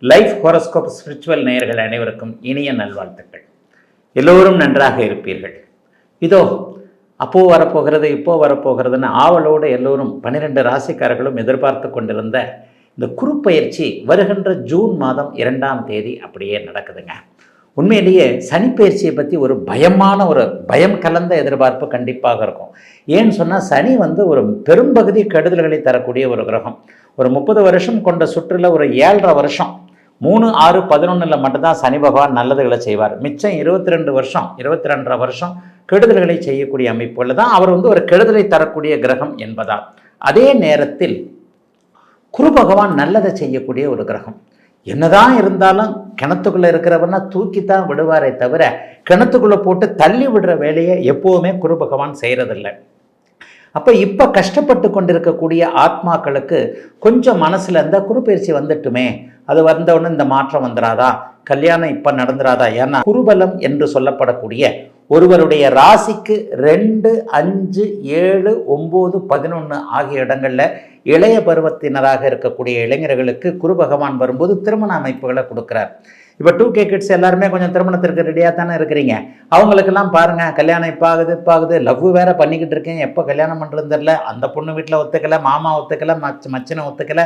Life horoscope spiritual நேயர்கள் அனைவருக்கும் இனிய நல்வாழ்த்துக்கள். எல்லோரும் நன்றாக இருப்பீர்கள். இதோ அப்போ வரப்போகிறது இப்போ வரப்போகிறதுன்னு ஆவலோடு எல்லோரும் 12 ராசிக்காரர்களும் எதிர்பார்த்து கொண்டிருந்த இந்த குருப்பெயர்ச்சி வருகின்ற ஜூன் மாதம் 2ஆம் தேதி அப்படியே நடக்குதுங்க. உண்மையிலேயே சனிப்பெயர்ச்சியை பற்றி ஒரு பயம் கலந்த எதிர்பார்ப்பு கண்டிப்பாக இருக்கும். ஏன்னு சொன்னால் சனி ஒரு பெரும்பகுதி கெடுதல்களை தரக்கூடிய ஒரு கிரகம். ஒரு 30 வருஷம் கொண்ட சுற்றில் ஒரு 7.5 வருஷம் 3, 6, 11 மட்டும்தான் சனி பகவான் நல்லதுகளை செய்வார். மிச்சம் 22 வருஷம் 22.5 வருஷம் கெடுதல்களை செய்யக்கூடிய அமைப்புகளில் தான் அவர் ஒரு கெடுதலை தரக்கூடிய கிரகம் என்பதால். அதே நேரத்தில் குரு பகவான் நல்லதை செய்யக்கூடிய ஒரு கிரகம். என்னதான் இருந்தாலும் கிணத்துக்குள்ளே இருக்கிறவன்னா தூக்கித்தான் விடுவாரே தவிர கிணத்துக்குள்ளே போட்டு தள்ளி விடுற வேலையை எப்போவுமே குரு பகவான் செய்கிறதில்லை. அப்போ இப்போ கஷ்டப்பட்டு கொண்டிருக்கக்கூடிய ஆத்மாக்களுக்கு கொஞ்சம் மனசில் இருந்தால் குருப்பெயர்ச்சி வந்துட்டுமே, அது வந்தவுடனே இந்த மாற்றம் வந்துடாதா, கல்யாணம் இப்போ நடந்துடாதா? ஏன்னா குருபலம் என்று சொல்லப்படக்கூடிய ஒருவருடைய ராசிக்கு 2, 5, 7, 9, 11 ஆகிய இடங்களில் இளைய பருவத்தினராக இருக்கக்கூடிய இளைஞர்களுக்கு குரு பகவான் வரும்போது திருமண அமைப்புகளை கொடுக்குறார். இப்போ 2K கிட்ஸ் எல்லாருமே கொஞ்சம் திருமணத்திற்கு ரெடியாக தானே இருக்கிறீங்க. அவங்களுக்கெல்லாம் பாருங்கள், கல்யாணம் இப்போ ஆகுது, லவ் வேறு பண்ணிக்கிட்டு இருக்கேன், எப்போ கல்யாணம் பண்ணுறது தெரியல, அந்த பொண்ணு வீட்டில் ஒத்துக்கலை, மாமா ஒத்துக்கலை, மச்சனை ஒத்துக்கலை,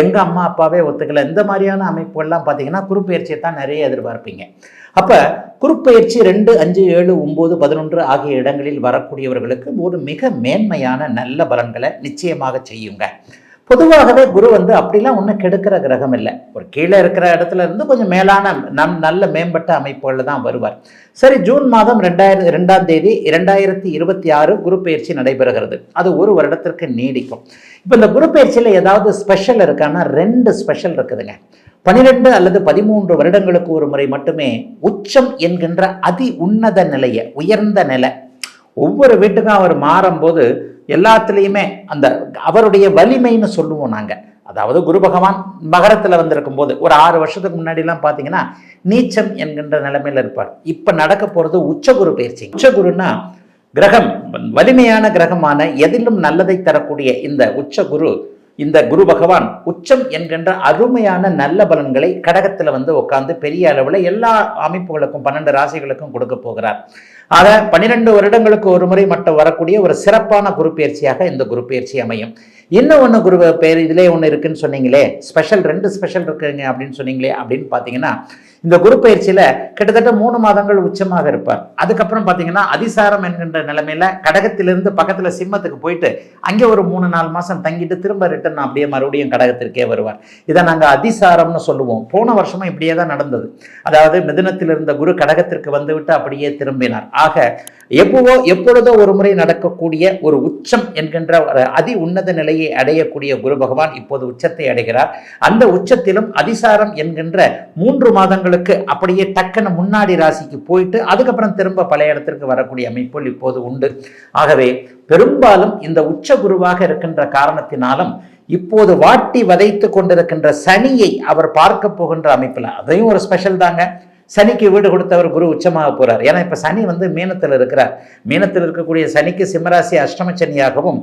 எங்கள் அம்மா அப்பாவே ஒத்துக்கலை. இந்த மாதிரியான அமைப்புகள்லாம் பார்த்தீங்கன்னா குருப்பெயர்ச்சியை தான் நிறைய எதிர்பார்ப்பீங்க. அப்போ குருப்பெயர்ச்சி 2, 5, 7, 9, 11 ஆகிய இடங்களில் வரக்கூடியவர்களுக்கு ஒரு மிக மேன்மையான நல்ல பலன்களை நிச்சயமாக செய்யுங்க. பொதுவாகவே குரு அப்படிலாம் ஒன்றும் கெடுக்கிற கிரகம் இல்லை. ஒரு கீழே இருக்கிற இடத்துல இருந்து கொஞ்சம் மேலான நல்ல மேம்பட்ட அமைப்புகளில் தான் வருவார். சரி, ஜூன் மாதம் 2ஆம் தேதி 2026 குரு பயிற்சி நடைபெறுகிறது. அது ஒரு வருடத்திற்கு நீடிக்கும். இப்போ இந்த குரு பயிற்சியில் ஏதாவது ஸ்பெஷல் இருக்கான்னா 2 ஸ்பெஷல் இருக்குதுங்க. 12 அல்லது 13 வருடங்களுக்கு ஒரு முறை மட்டுமே உச்சம் என்கின்ற அதி உன்னத நிலையை, உயர்ந்த நிலை, ஒவ்வொரு வீட்டுக்கும் அவர் மாறும்போது எல்லாத்துலேயுமே அந்த அவருடைய வலிமைன்னு சொல்லுவோம் நாங்கள். அதாவது குரு பகவான் மகரத்தில் வந்திருக்கும் போது ஒரு 6 வருஷத்துக்கு முன்னாடிலாம் பார்த்தீங்கன்னா நீச்சம் என்கின்ற நிலைமையில் இருப்பார். இப்போ நடக்க போகிறது உச்சகுரு பயிற்சி. உச்சகுருன்னா கிரகம், வலிமையான கிரகமான எதிலும் நல்லதை தரக்கூடிய இந்த குரு பகவான் உச்சம் என்கின்ற அருமையான நல்ல பலன்களை கடகத்தில் உட்கார்ந்து பெரிய அளவில் எல்லா அமைப்புகளுக்கும் 12 ராசிகளுக்கும் கொடுக்க போகிறார். ஆக 12 வருடங்களுக்கு ஒரு முறை மட்டும் வரக்கூடிய ஒரு சிறப்பான குரு பயிற்சியாக இந்த குரு பயிற்சி அமையும். இன்னும் ஒன்று குரு பேர் இதிலே ஒன்று இருக்குன்னு சொன்னீங்களே, ஸ்பெஷல் 2 ஸ்பெஷல் இருக்குங்க அப்படின்னு சொன்னீங்களே அப்படின்னு பார்த்தீங்கன்னா, இந்த குரு பயிற்சியில் கிட்டத்தட்ட 3 மாதங்கள் உச்சமாக இருப்பார். அதுக்கப்புறம் பார்த்தீங்கன்னா அதிசாரம் என்கின்ற நிலைமையில கடகத்திலிருந்து பக்கத்தில் சிம்மத்துக்கு போயிட்டு அங்கே ஒரு 3-4 மாதம் தங்கிட்டு திரும்ப ரிட்டர்ன் அப்படியே மறுபடியும் கடகத்திற்கே வருவார். இதை நாங்கள் அதிசாரம்னு சொல்லுவோம். போன வருஷமும் இப்படியே தான் நடந்தது. அதாவது மிதுனத்தில் இருந்த குரு கடகத்திற்கு வந்துவிட்டு அப்படியே திரும்பினார். ஆக எப்பொழுதோ ஒரு முறை நடக்கக்கூடிய ஒரு உச்சம் என்கின்ற அதி உன்னத நிலையை அடையக்கூடிய குரு பகவான் இப்போது உச்சத்தை அடைகிறார். அந்த உச்சத்திலும் அதிசாரம் என்கின்ற 3 மாதங்களுக்கு அப்படியே டக்குன்னு முன்னாடி ராசிக்கு போயிட்டு அதுக்கப்புறம் திரும்ப பழைய இடத்திற்கு வரக்கூடிய அமைப்புகள் இப்போது உண்டு. ஆகவே பெரும்பாலும் இந்த உச்ச குருவாக இருக்கின்ற காரணத்தினாலும் இப்போது வாட்டி வதைத்து கொண்டிருக்கின்ற சனியை அவர் பார்க்க போகின்ற அமைப்பில் அதையும் ஒரு ஸ்பெஷல் தாங்க. சனிக்கு வீடு கொடுத்தவர் குரு உச்சமாக போகிறார். ஏன்னா இப்போ சனி மீனத்தில் இருக்கிறார். மீனத்தில் இருக்கக்கூடிய சனிக்கு சிம்மராசி அஷ்டம சனியாகவும்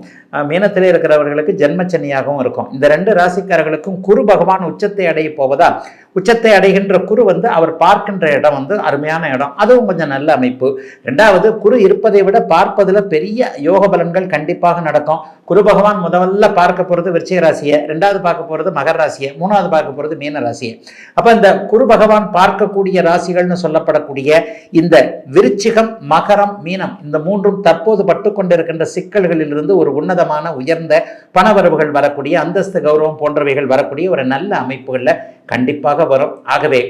மீனத்திலே இருக்கிறவர்களுக்கு ஜென்மச்சனியாகவும் இருக்கும். இந்த 2 ராசிக்காரர்களுக்கும் குரு பகவான் உச்சத்தை அடைய போவதால் உச்சத்தை அடைகின்ற குரு அவர் பார்க்கின்ற இடம் அருமையான இடம். அதுவும் கொஞ்சம் நல்ல அமைப்பு. 2வது, குரு இருப்பதை விட பார்ப்பதில் பெரிய யோக பலன்கள் கண்டிப்பாக நடக்கும். குரு பகவான் முதல்ல பார்க்க போகிறது விருச்சிக ராசியை, 2வது பார்க்க போகிறது மகர ராசியை, 3வது பார்க்க போகிறது மீன ராசியை. அப்போ இந்த குரு பகவான் பார்க்கக்கூடிய ராசிகள்னு சொல்லப்படக்கூடிய இந்த விருச்சிகம், மகரம், மீனம் இந்த 3ம் தற்போது பட்டு கொண்டிருக்கின்ற சிக்கல்களில் இருந்து ஒரு உன்னதமான உயர்ந்த பணவரவுகள் வரக்கூடிய, அந்தஸ்து கௌரவம் போன்றவைகள் வரக்கூடிய ஒரு நல்ல அமைப்புகளில் கண்டிப்பாக வரும். ஆகவே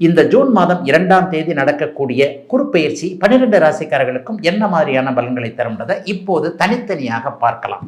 இந்த ஜூன் மாதம் 2ஆம் தேதி நடக்கக்கூடிய குருப்பெயர்ச்சி 12 ராசிக்காரர்களுக்கும் என்ன மாதிரியான பலன்களை தரும்ன்றதை இப்போது தனித்தனியாக பார்க்கலாம்.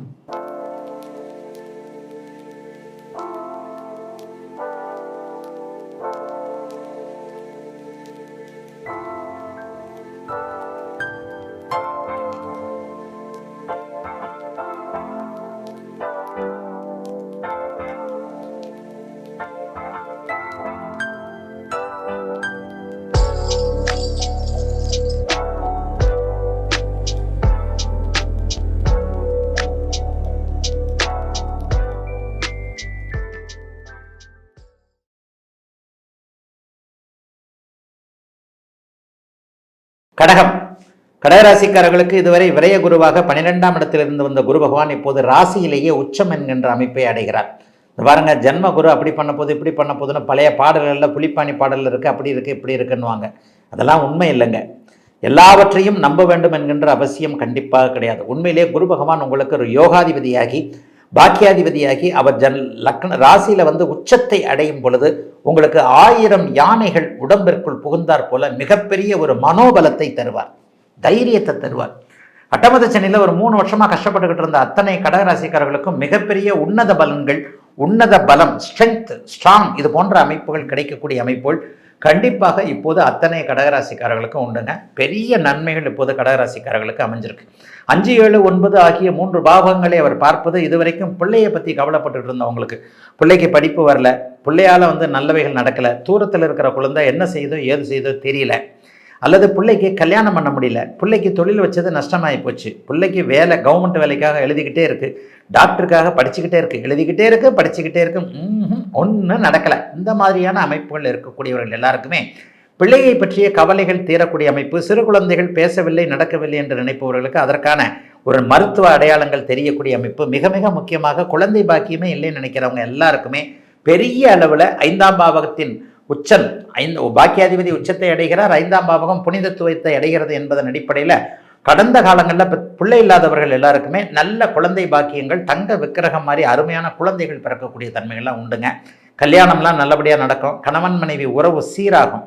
கடகம், கடகராசிக்காரர்களுக்கு இதுவரை விரய குருவாக 12ஆம் இடத்திலிருந்து வந்த குரு பகவான் இப்போது ராசியிலேயே உச்சம் என்கின்ற அமைப்பை அடைகிறார். பாருங்க, ஜென்ம குரு அப்படி பண்ண போது இப்படி பண்ண போதுன்னு பழைய பாடல்களில் புலிப்பாணி பாடல் இருக்குது, அப்படி இருக்குது இப்படி இருக்குன்னுவாங்க. அதெல்லாம் உண்மை இல்லைங்க. எல்லாவற்றையும் நம்ப வேண்டும் என்கின்ற அவசியம் கண்டிப்பாக கிடையாது. உண்மையிலே குரு பகவான் உங்களுக்கு ஒரு யோகாதிபதியாகி பாக்கியாதிபதியாகி அவர் லக்ன ராசியில் வந்து உச்சத்தை அடையும் பொழுது உங்களுக்கு 1000 யானைகள் உடம்பிற்குள் புகுந்தார் போல மிகப்பெரிய ஒரு மனோபலத்தை தருவார், தைரியத்தை தருவார். அட்டமத சனியில் ஒரு 3 வருஷமாக கஷ்டப்பட்டுக்கிட்டு இருந்த அத்தனை கடகராசிக்காரர்களுக்கும் மிகப்பெரிய உன்னத பலன்கள், உன்னத பலம், ஸ்ட்ரென்த், ஸ்ட்ராங், இது போன்ற அமைப்புகள் கிடைக்கக்கூடிய அமைப்புகள் கண்டிப்பாக இப்போது அத்தனை கடகராசிக்காரர்களுக்கும் உண்டுங்க. பெரிய நன்மைகள் இப்போது கடகராசிக்காரர்களுக்கு அமைஞ்சிருக்கு. 5, 7, 9 ஆகிய 3 பாவங்களை அவர் பார்ப்பது இதுவரைக்கும் பிள்ளையை பற்றி கவலைப்பட்டுட்டு இருந்தவங்களுக்கு, பிள்ளைக்கு படிப்பு வரல, பிள்ளையால் வந்து நல்லவைகள் நடக்கலை, தூரத்தில் இருக்கிற குழந்தை என்ன செய்தோ ஏது செய்தோ தெரியல, அல்லது பிள்ளைக்கு கல்யாணம் பண்ண முடியல, பிள்ளைக்கு தொழில் வச்சது நஷ்டமாகி போச்சு, பிள்ளைக்கு வேலை கவர்மெண்ட் வேலைக்காக எழுதிக்கிட்டே இருக்குது, டாக்டருக்காக படிச்சுக்கிட்டே இருக்குது, எழுதிக்கிட்டே இருக்குது, படிச்சுக்கிட்டே இருக்கு, ஒன்றும் நடக்கலை. இந்த மாதிரியான அமைப்புகள் இருக்கக்கூடியவர்கள் எல்லாருக்குமே பிள்ளையை பற்றிய கவலைகள் தீரக்கூடிய அமைப்பு. சிறு குழந்தைகள் பேசவில்லை நடக்கவில்லை என்று நினைப்பவர்களுக்கு அதற்கான ஒரு மருத்துவ அடையாளங்கள் தெரியக்கூடிய அமைப்பு. மிக மிக முக்கியமாக குழந்தை பாக்கியமே இல்லைன்னு நினைக்கிறவங்க எல்லாருக்குமே பெரிய அளவில் 5ஆம் பாவகத்தின் உச்சம், பாக்கியாதிபதி உச்சத்தை அடைகிறார், 5ஆம் பாவகம் புனிதத்துவத்தை அடைகிறது என்பதன் அடிப்படையில் கடந்த காலங்களில் பிள்ளை இல்லாதவர்கள் எல்லாருக்குமே நல்ல குழந்தை பாக்கியங்கள், தங்க விக்கிரகம் மாதிரி அருமையான குழந்தைகள் பிறக்கக்கூடிய தன்மைகள்லாம் உண்டுங்க. கல்யாணம்லாம் நல்லபடியாக நடக்கும். கணவன் மனைவி உறவு சீராகும்.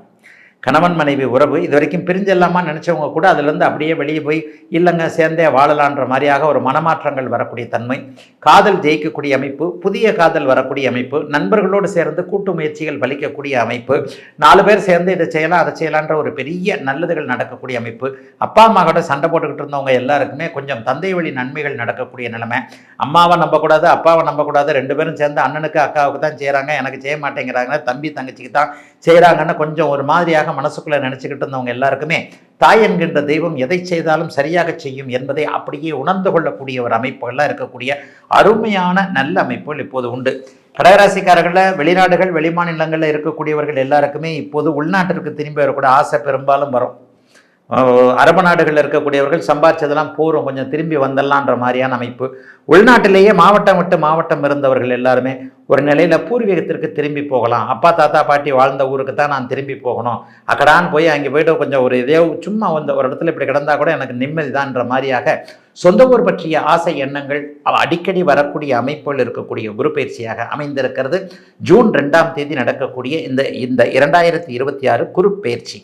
கணவன் மனைவி உறவு இது வரைக்கும் பிரிஞ்செல்லாமா நினச்சவங்க கூட அதுலேருந்து அப்படியே வெளியே போய் இல்லைங்க சேர்ந்தே வாழலான்ற மாதிரியாக ஒரு மனமாற்றங்கள் வரக்கூடிய தன்மை, காதல் ஜெயிக்கக்கூடிய அமைப்பு, புதிய காதல் வரக்கூடிய அமைப்பு, நண்பர்களோடு சேர்ந்து கூட்டு முயற்சிகள் பலிக்கக்கூடிய அமைப்பு, 4 பேர் சேர்ந்து இதை செய்யலாம் அதை செய்யலான்ற ஒரு பெரிய நல்லதுகள் நடக்கக்கூடிய அமைப்பு. அப்பா அம்மா கூட சண்டை போட்டுக்கிட்டு இருந்தவங்க எல்லாருக்குமே கொஞ்சம் தந்தை வழி நன்மைகள் நடக்கக்கூடிய நிலைமை. அம்மாவை நம்பக்கூடாது, அப்பாவை நம்பக்கூடாது, 2 பேரும் சேர்ந்து அண்ணனுக்கு அக்காவுக்கு தான் செய்கிறாங்க, எனக்கு செய்ய மாட்டேங்கிறாங்க, தம்பி தங்கச்சிக்கு தான் செய்கிறாங்கன்னு கொஞ்சம் ஒரு மாதிரியாக மனசுக்குள்ளே நினச்சிக்கிட்டு இருந்தவங்க எல்லாருக்குமே தாய் என்கின்ற தெய்வம் எதை செய்தாலும் சரியாக செய்யும் என்பதை அப்படியே உணர்ந்து கொள்ளக்கூடிய ஒரு அமைப்புகள்லாம் இருக்கக்கூடிய அருமையான நல்ல அமைப்புகள் இப்போது உண்டு. கடகராசிக்காரர்களில் வெளிநாடுகள் வெளிமாநிலங்களில் இருக்கக்கூடியவர்கள் எல்லாருக்குமே இப்போது உள்நாட்டிற்கு திரும்பி வரக்கூடிய ஆசை பெரும்பாலும் வரும். அரபு நாடுகளில் இருக்கக்கூடியவர்கள் சம்பாதிச்சதெல்லாம் போகிறோம், கொஞ்சம் திரும்பி வந்துடலான்ற மாதிரியான அமைப்பு. உள்நாட்டிலேயே மாவட்டம் விட்டு மாவட்டம் இருந்தவர்கள் எல்லாருமே ஒரு நிலையில் பூர்வீகத்திற்கு திரும்பி போகலாம், அப்பா தாத்தா பாட்டி வாழ்ந்த ஊருக்கு தான் நான் திரும்பி போகணும், அக்கடான்னு போய் அங்கே போய்ட்டு கொஞ்சம் ஒரு இதே சும்மா வந்து ஒரு இடத்துல இப்படி கிடந்தா கூட எனக்கு நிம்மதி தான்ன்ற மாதிரியாக சொந்த ஊர் பற்றிய ஆசை எண்ணங்கள் அடிக்கடி வரக்கூடிய அமைப்புகள் இருக்கக்கூடிய குரு பயிற்சியாக அமைந்திருக்கிறது. ஜூன் 2ஆம் தேதி நடக்கக்கூடிய இந்த 2026 குரு பயிற்சி.